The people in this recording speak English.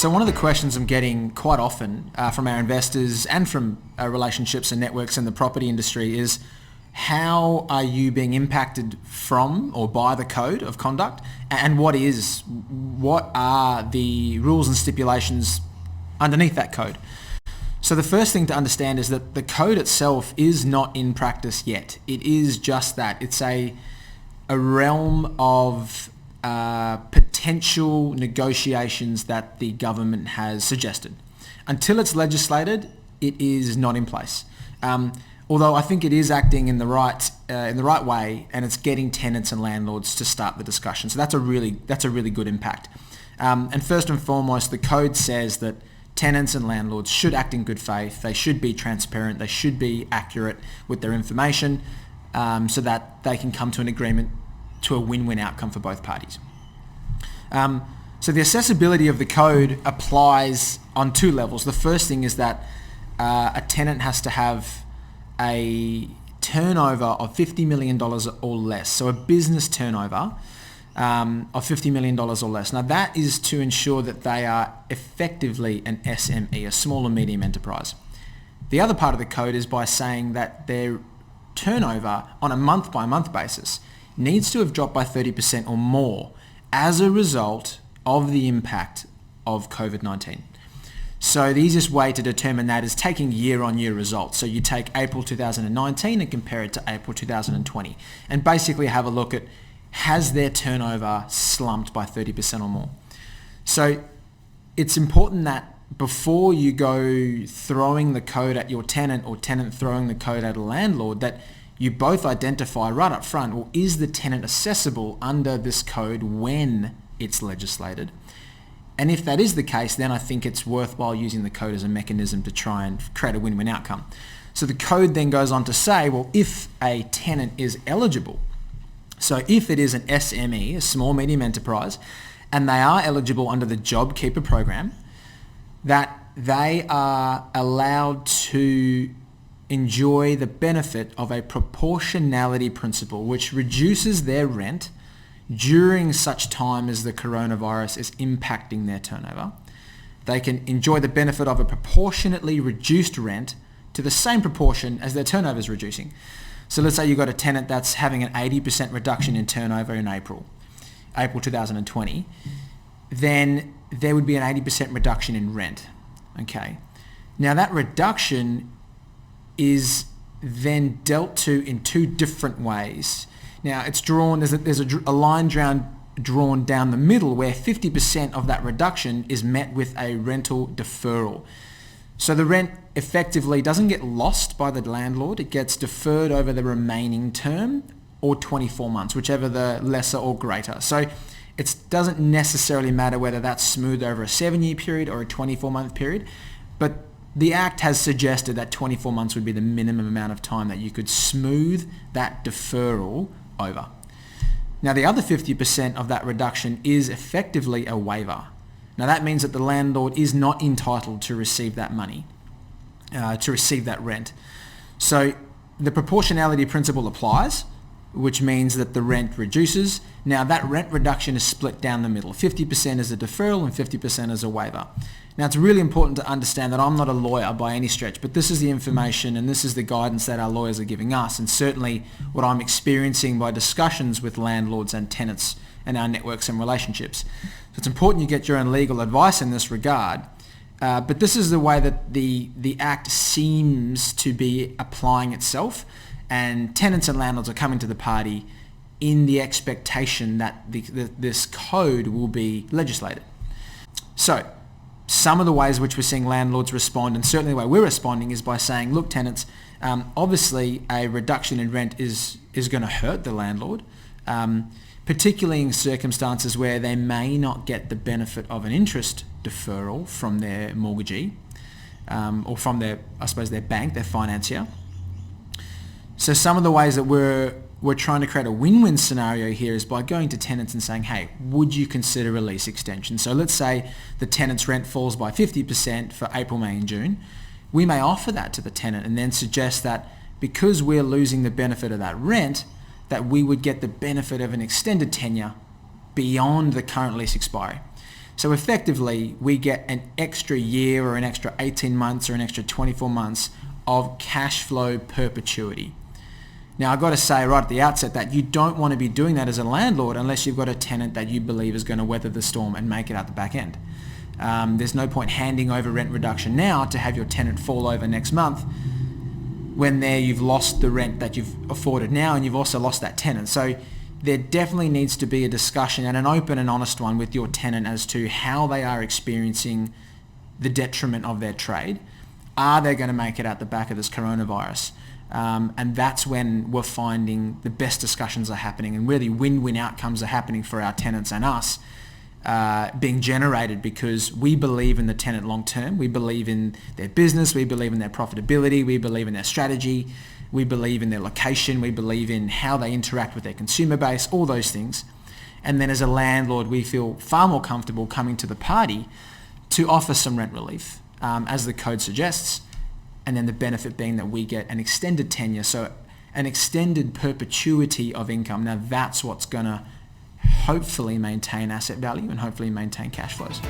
So one of the questions I'm getting quite often from our investors and from relationships and networks in the property industry is, how are you being impacted from or by the code of conduct, and what are the rules and stipulations underneath that code? So the first thing to understand is that the code itself is not in practice yet. It is just that. It's a realm of potential negotiations that the government has suggested. Until it's legislated, it is not in place. Although I think it is acting in the right way, and it's getting tenants and landlords to start the discussion. So that's a really good impact. And first and foremost, the code says that tenants and landlords should act in good faith. They should be transparent. They should be accurate with their information, so that they can come to an agreement, to a win-win outcome for both parties. So the accessibility of the code applies on two levels. The first thing is that a tenant has to have a turnover of $50 million or less. So a business turnover of $50 million or less. Now that is to ensure that they are effectively an SME, a small and medium enterprise. The other part of the code is by saying that their turnover on a month-by-month basis needs to have dropped by 30% or more as a result of the impact of COVID-19. So the easiest way to determine that is taking year-on-year results. So you take April 2019 and compare it to April 2020, and basically have a look at, has their turnover slumped by 30% or more? So it's important that before you go throwing the code at your tenant, or tenant throwing the code at a landlord, that you both identify right up front, well, is the tenant accessible under this code when it's legislated? And if that is the case, then I think it's worthwhile using the code as a mechanism to try and create a win-win outcome. So the code then goes on to say, well, if a tenant is eligible, so if it is an SME, a small medium enterprise, and they are eligible under the JobKeeper program, that they are allowed to enjoy the benefit of a proportionality principle, which reduces their rent during such time as the coronavirus is impacting their turnover. They can enjoy the benefit of a proportionately reduced rent to the same proportion as their turnover is reducing. So let's say you've got a tenant that's having an 80% reduction in turnover in April 2020, then there would be an 80% reduction in rent. Okay. Now that reduction is then dealt to in two different ways. Now it's drawn, there's a line drawn down the middle where 50% of that reduction is met with a rental deferral. So the rent effectively doesn't get lost by the landlord, it gets deferred over the remaining term, or 24 months, whichever the lesser or greater. So it doesn't necessarily matter whether that's smoothed over a 7-year period or a 24-month period, but the Act has suggested that 24 months would be the minimum amount of time that you could smooth that deferral over. Now the other 50% of that reduction is effectively a waiver. Now that means that the landlord is not entitled to receive that money, to receive that rent. So the proportionality principle applies, which means that the rent reduces. Now that rent reduction is split down the middle. 50% is a deferral and 50% is a waiver. Now it's really important to understand that I'm not a lawyer by any stretch, but this is the information and this is the guidance that our lawyers are giving us, and certainly what I'm experiencing by discussions with landlords and tenants and our networks and relationships. So it's important you get your own legal advice in this regard, but this is the way that the Act seems to be applying itself, and tenants and landlords are coming to the party in the expectation that this code will be legislated. So some of the ways which we're seeing landlords respond, and certainly the way we're responding, is by saying, look, tenants, obviously a reduction in rent is going to hurt the landlord, particularly in circumstances where they may not get the benefit of an interest deferral from their mortgagee, or from their bank, their financier. So some of the ways that we're trying to create a win-win scenario here is by going to tenants and saying, hey, would you consider a lease extension? So let's say the tenant's rent falls by 50% for April, May and June. We may offer that to the tenant and then suggest that because we're losing the benefit of that rent, that we would get the benefit of an extended tenure beyond the current lease expiry. So effectively, we get an extra year or an extra 18 months or an extra 24 months of cash flow perpetuity. Now, I've got to say right at the outset that you don't want to be doing that as a landlord unless you've got a tenant that you believe is going to weather the storm and make it out the back end. There's no point handing over rent reduction now to have your tenant fall over next month when there you've lost the rent that you've afforded now and you've also lost that tenant. So there definitely needs to be a discussion and an open and honest one with your tenant as to how they are experiencing the detriment of their trade. Are they going to make it out the back of this coronavirus? And that's when we're finding the best discussions are happening and really win-win outcomes are happening for our tenants and us being generated, because we believe in the tenant long term. We believe in their business. We believe in their profitability. We believe in their strategy. We believe in their location. We believe in how they interact with their consumer base, all those things. And then as a landlord, we feel far more comfortable coming to the party to offer some rent relief, as the code suggests. And then the benefit being that we get an extended tenure, so an extended perpetuity of income. Now that's what's going to hopefully maintain asset value and hopefully maintain cash flows.